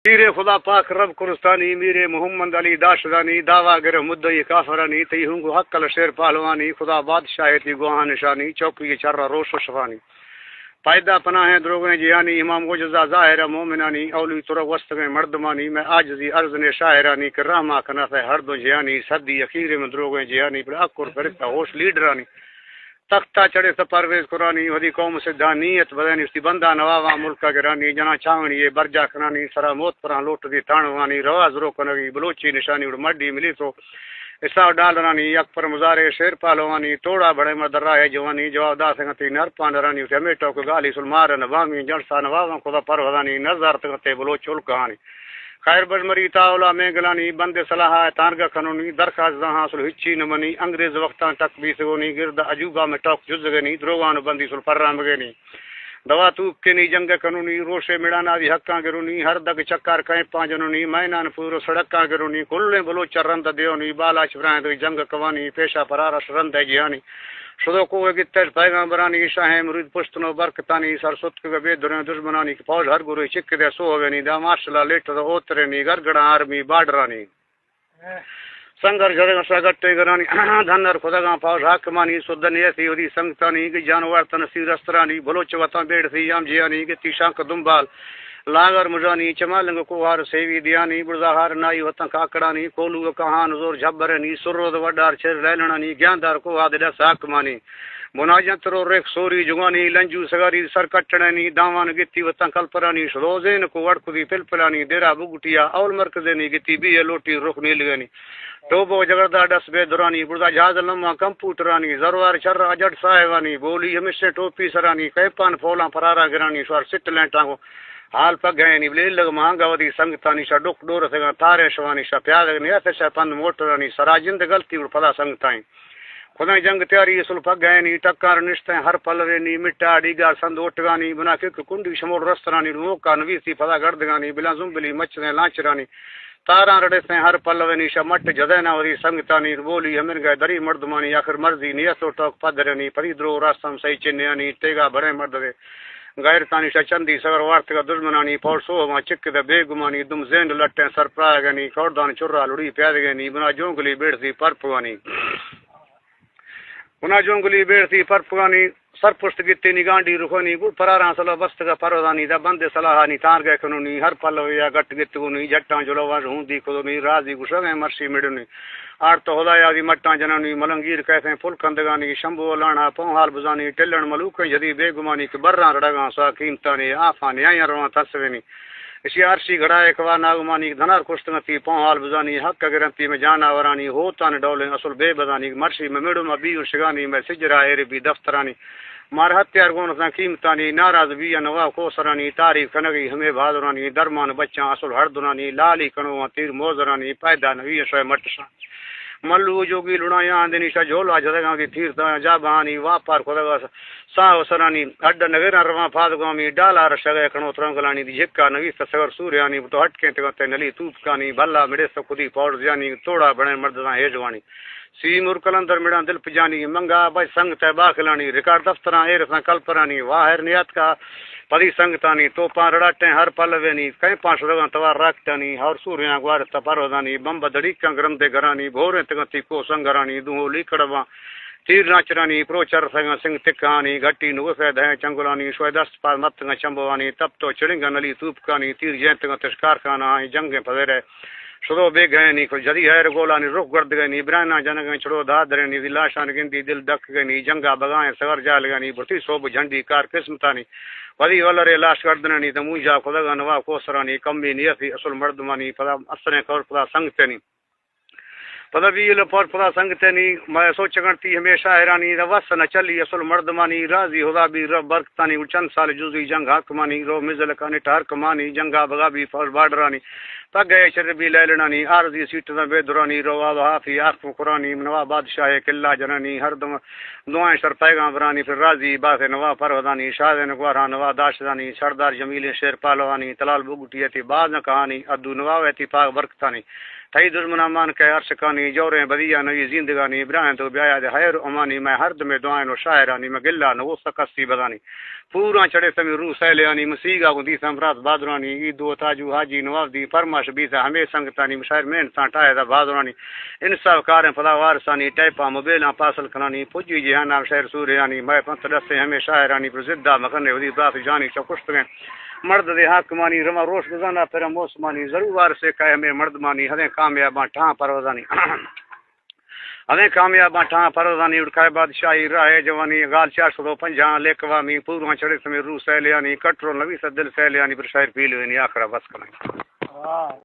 میرے خدا پاک رب کرستانی میرے محمد علی داشتانی دعویٰ گر مدعی کافرانی تی ہوں گو حق الشیر پہلوانی خدا بادشاہ تی گواہ نشانی چوکی چر روش و شفانی پائدہ پناہ دروگیں جیانی امام وجزا ظاہر مومنانی اولی ترک وسطیں مردمانی میں آجزی ارزن شاہرانی کر رحمہ کنف ہر دو جیانی صدی اخیر میں دروگیں جیانی پر اکر فرشتہ ہوش لیڈرانی تختہ چڑے سے پرویز قرآنی ودی قوم سے دانیت بدنی اسی بندہ نواوا ملکہ گرانی جنا چاونی یہ برجا کنانی سرا موت پران لوٹ دی تانوانی رواز رو کنگی بلوچی نشانی اور مڈی ملی تو اسا ڈالرانی اکبر مزارے شیر پالوانی توڑا بڑے مدر راہ جوانی جواب دا سنگتی نر پاندرانی اسے میٹو کو گالی سلمار نوامی جلسہ نواوا خدا پرودانی نظر تگتے بلوچ کہانی خیر بجمری تاولا میں گلانی بند صلاح تارگا قانونی درخواست حاصل ہچی نمنی انگریز وقتاں تک بھی سگونی گرد عجوبہ میں ٹوک جزگنی دروغان بندی سل فرام گنی دوا توک کے نی جنگ قانونی روشے مڑانا دی حقاں گرونی ہر دگ چکر کہیں پانجنونی مینان پورو سڑکاں گرونی کلے بلوچ رند دیونی بالا شفران جنگ قوانی پیشہ پرارش رند جیانی شدو کو گتر پیغمبرانی شاہ مرید پشتنو برکتانی سرسوت کے بے دنیا دشمنانی کی فوج ہر گروہ چک دے سو ہوگنی دا مارشل لیٹ دا اوترنی گرگڑا آرمی بارڈرانی سنگر جرگا سگٹے گرانی دھنر خداگاں فوج حاکمانی سودنی ایسی ودی سنگتانی کی جانوار تنسیر استرانی بلوچ وطن بیڑ سی یام جیانی گتی شانک دنبال لاگر مجانی چمالنگ کوہار سیوی دیانی برزاہار نائی وطن کاکڑانی کولو کہان زور جھبرنی سرود وڈار چھر لیلنانی گیاندار کوہا دل ساکمانی مناجت رو ریک سوری جگانی لنجو سگاری سر کٹڑنی داوان گتی وطن کلپرانی شروزین کو وڑکدی پلپلانی دیرا بگٹیا اول مرکزینی گتی بی لوٹی رخ نیلگنی ٹوبو جگردہ ڈس بے دورانی بردا جہاز لمحہ کمپیوٹرانی زروار چر اجڑ صاحبانی بولی ہمیشہ ٹوپی سرانی کیپان پھولاں پرارا گرانی سوار سٹ لینٹاں کو حال پگھینی بلیل لگ مہنگا ودی سنگتانی شا ڈک ڈور سگا تارے شوانی شا پیادگنی ایسے شا پند موٹرانی سراجند غلطی اور پدا سنگتائیں خدا جنگ تیاری اصل پگھینی ٹکار نشتیں ہر پلوینی مٹا ڈیگا سند اوٹگانی بنا کک کنڈی شمول رسترانی موکا نویسی پدا گردگانی بلا زمبلی مچنے لانچرانی تاراں رڑے سے ہر پلوینی شا مٹ جدینا ودی سنگتانی بولی ہمر گئے دری مردمانی آخر مرضی نیسو ٹوک پدرنی پری درو راستم سی چنیانی ٹیگا بڑے مرد دے غیر تانی شا چندی سگر وارت کا دشمنانی پور سو ما چک دے بے گمانی دم زین لٹیں سر پراگنی کوردان چرا لڑی پیادگنی بنا جونگلی بیڑتی پرپوانی بنا جونگلی بیڑتی پرپوانی سر پشت گتی نگانڈی رخونی گل پرارا سلا بست کا پرودانی دا بند صلاحانی تار گئے کنونی ہر پلو یا گٹ گتگونی جٹاں جلوہ ہوندی کدونی رازی گشگیں مرشی مڈنی آر تو خدایا دی مٹاں جنانی ملنگیر کہتے ہیں پھل کندگانی شمبو لانا پونحال بزانی ٹلن ملوکیں جدی بے گمانی کے برراں رڑگاں سا قیمتانی آفانی آئیں رواں تسوینی اسی عرشی گھڑائے کوا ناگمانی دھنار کشتنگتی پونحال بزانی حق گرنتی میں جانا ورانی ہوتان ڈولیں اصل بے بدانی مرشی میں میڑو میں بیو شگانی میں سجرہ ایرے بھی دفترانی مار ہتھیار گون سا قیمتانی ناراض بھی نوا کوسرانی تاریخ کنگی ہمیں بہادرانی درمان بچاں اصل ہردنانی لالی کنو تیر موزرانی پیدا نوی شے مٹشا ملو جوگی لڑایا اندنی شا جھولا جدگاں کی تیر تا جابانی واپار خدا سا سرانی اڈ نگرا رواں پھادگامی ڈالا رشگے کنو ترنگلانی دی جکا نوی سگر سوریانی تو ہٹ کے تے نلی توپ کانی بھلا مڑے سخودی پاؤ جانی توڑا بڑے مرداں ہیجوانی سی مر کلندر میڑا دل پجانی منگا بھائی سنگ تے باخلانی ریکارڈ دفتراں ایر سان کلپرانی واہر نیت کا پری سنگتانی توپاں رڑاٹیں ہر پلوینی کہیں پانچ رگاں توار راکتانی ہر سوریاں گوار تپرودانی بمب دڑیکاں گرم دے گرانی بھوریں تگتی کو سنگرانی دو لیکڑواں تیر ناچرانی پروچر سنگ سنگ تکانی گھٹی نوسے دہیں چنگلانی شوئے دست پاس متنگ چمبوانی تب تو چڑنگا نلی توپ کانی تیر جینتگا تشکار کانا جنگیں پذیرے شدو بے گئنی کو جدی ہے گولانی رخ گرد گئنی برانا جنگیں چھڑو دادرنی دلاشان گندی دل دک گئنی جنگا بگائیں سگر جال گئنی برتی صوب جھنڈی کار قسمتانی ودی ولرے لاش گردنانی دموجا خدگا نوا کوسرانی کمی نیتی اصل مردمانی پدا اثریں کور پدا سنگتنی پدا بیل پر پدا سنگتنی میں سوچ گنتی ہمیشہ حیرانی روس نہ چلی اصل مردمانی راضی خدا بھی رب برکتانی چند سال جزوی جنگ حکمانی رو مزل کانی ٹار کمانی جنگا بگا بھی فوج بارڈرانی پگ گئے شر بھی لیلنانی عارضی سیٹ بے درانی روا حافی آخ قرانی نوا بادشاہ قلعہ جنانی ہر دم دعائیں شر پیغامبرانی پھر راضی باغ نوا پرودانی شاہ نگوارا نوا داشتانی سردار جمیل شیر پالوانی تلال بگٹیتی باز نہ کہانی ادو نوا ویتی پاک برکتانی تھئی دشمنا مان کے عرش کانی جوریں بدیا نوی زندگانی ابراہیم تو بیایا دے خیر امانی میں ہر دم دعائیں و شاعرانی میں گلا نو سکسی بدانی پورا چڑے سمی روح سیلیانی مسیگا کو دی سمرات بادرانی عید و تاجو حاجی نواز دی فرماش بیتا ہمیں سنگتانی مشاعر مین سان ٹائے دا بادرانی انصاف کاریں فلا وارسانی ٹیپا موبیلاں پاسل کنانی پجی جہان نام شہر سوریانی میں پنت دستے ہمیں شاعرانی پر زدہ مکنے ودی بات جانی چکشت گئے مرد دے حاکمانی رما روش گزانا پھر موسمانی ضرور وار سے کہے ہمیں مردمانی ہدیں کامیاباں ٹھاں پروزانی ہمیں کامیاباں ٹھاں پروزانی اڑکائے بادشاہی راہ جوانی گال 450 لیکوامی پوراں چڑے سمے روح سیلیانی کٹرو نوی دل سیلیانی پر شاعر پیلوینی آخرہ بس کنائی